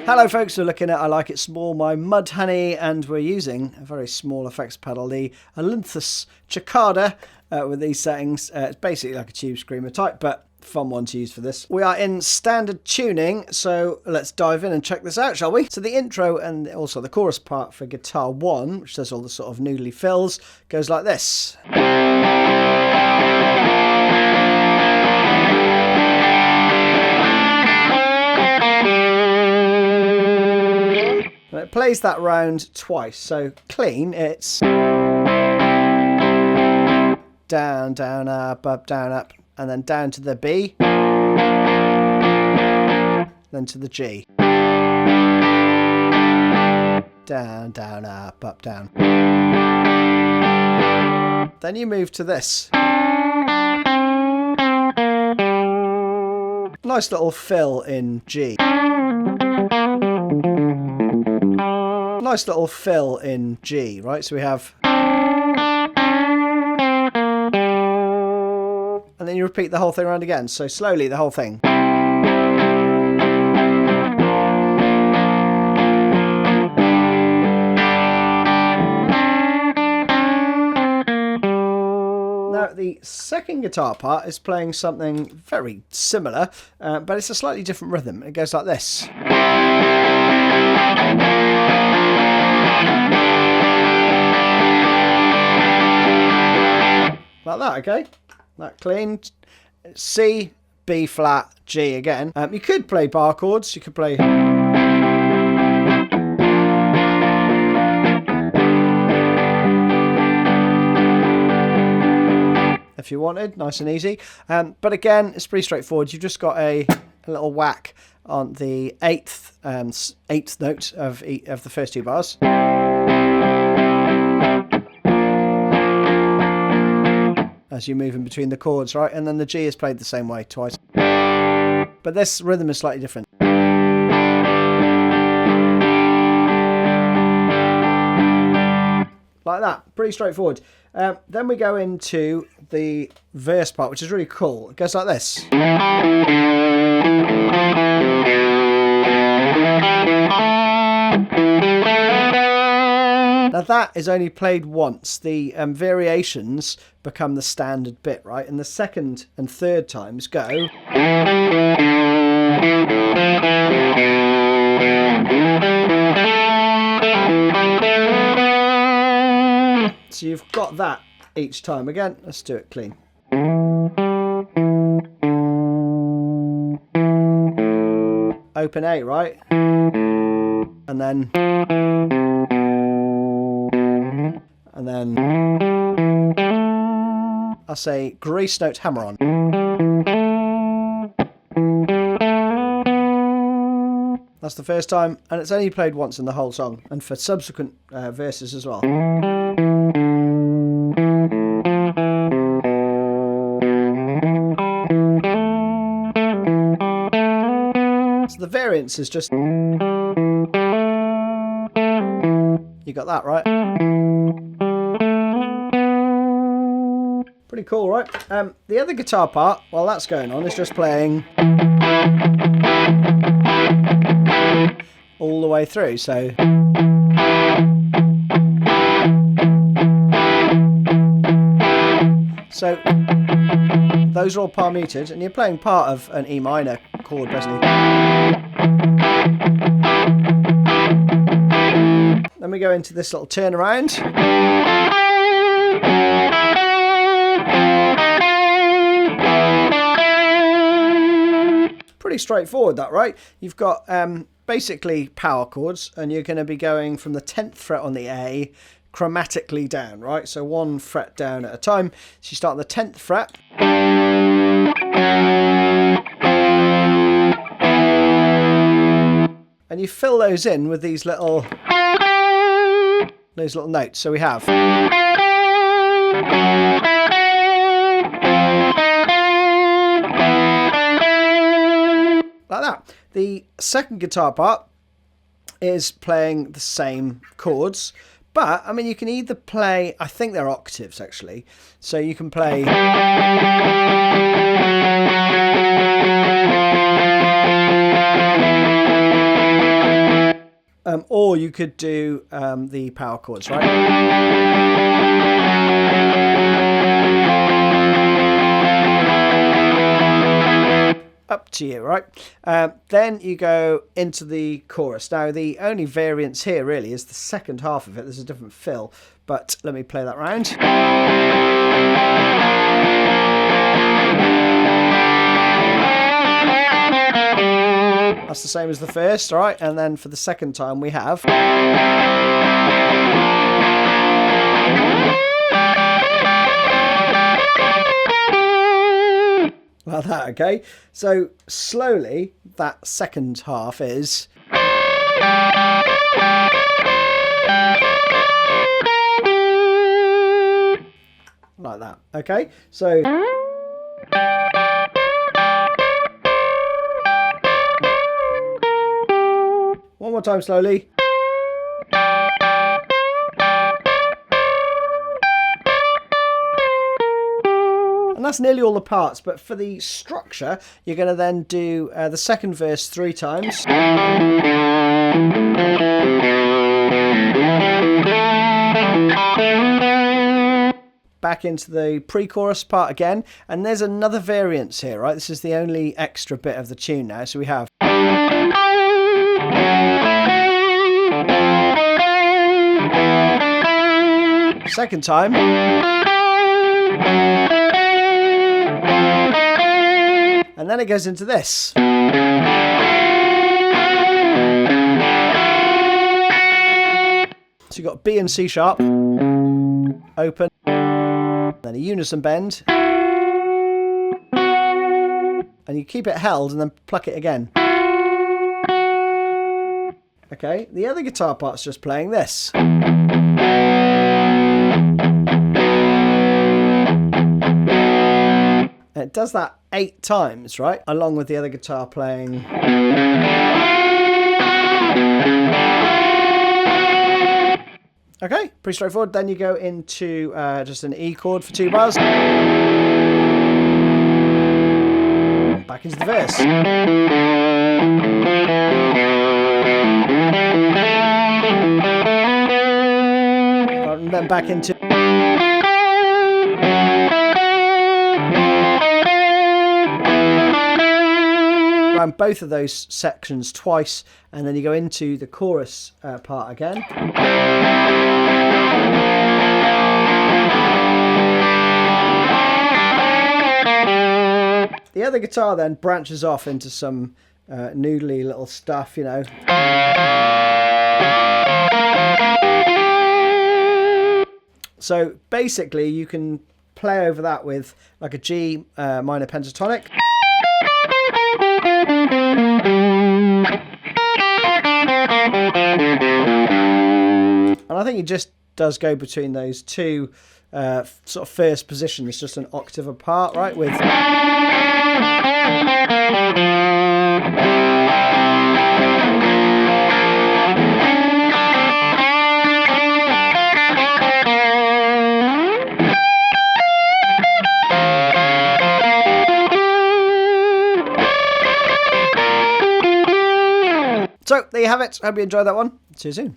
Hello folks, we're looking at I Like It Small, my Mudhoney, and we're using a very small effects pedal, the Olympus Cicada, with these settings. It's basically like a tube screamer type, but fun one to use for this. We are in standard tuning, so let's dive in and check this out, shall we? So the intro and also the chorus part for guitar 1, which does all the sort of noodly fills, goes like this. And it plays that round twice, so clean, it's down, down, up, down, up, and then down to the B, then to the G. Down, down, up, down. Then you move to this. Nice little fill in G. Nice little fill in G, right? So we have... And then you repeat the whole thing around again. So slowly, the whole thing. Now, the second guitar part is playing something very similar, but it's a slightly different rhythm. It goes like this. Like that, okay? That clean. C, B flat, G again. You could play bar chords. You could play... if you wanted, nice and easy. But again, it's pretty straightforward. You've just got a little whack on the eighth note of the first two bars. As you move in between the chords, right? And then the G is played the same way twice. But this rhythm is slightly different. Like that, pretty straightforward. Then we go into the verse part, which is really cool. It goes like this. Now that is only played once. The variations become the standard bit, right? And the second and third times go... So you've got that each time. Again, let's do it clean. Open A, right? And then... And then I'll say grace note hammer on. That's the first time, and it's only played once in the whole song, and for subsequent verses as well. So the variance is just... You got that, right? Pretty cool, right? The other guitar part, while that's going on, is just playing all the way through. So those are all par muted, and you're playing part of an E minor chord, basically. Then we go into this little turnaround. Pretty straightforward, that, right? You've got basically power chords, and you're going to be going from the 10th fret on the A chromatically down, right? So 1 fret down at a time. So you start on the 10th fret. And you fill those in with these little notes. So we have... like that. The second guitar part is playing the same chords, but I mean you can either play, I think they're octaves actually, so you can play or you could do the power chords, right? Up to you, right? Then you go into the chorus. Now, the only variance here really is the second half of it. There's a different fill, but let me play that round. That's the same as the first, all right? And then for the second time we have... like that, okay? So slowly, that second half is... like that, okay? So... one more time slowly. And that's nearly all the parts, but for the structure, you're going to then do the second verse 3 times. Back into the pre-chorus part again, and there's another variance here, right? This is the only extra bit of the tune now, so we have... second time. And then it goes into this. So you've got B and C sharp, open, then a unison bend, and you keep it held and then pluck it again. Okay, the other guitar part's just playing this. And it does that 8 times, right? Along with the other guitar playing. Okay, pretty straightforward. Then you go into just an E chord for 2 bars. Back into the verse. And then back into... around both of those sections twice, and then you go into the chorus part again. The other guitar then branches off into some noodly little stuff, you know. So basically you can play over that with like a G minor pentatonic. And I think it just does go between those two sort of first positions, just an octave apart, right? With so there you have it. Hope you enjoyed that one. See you soon.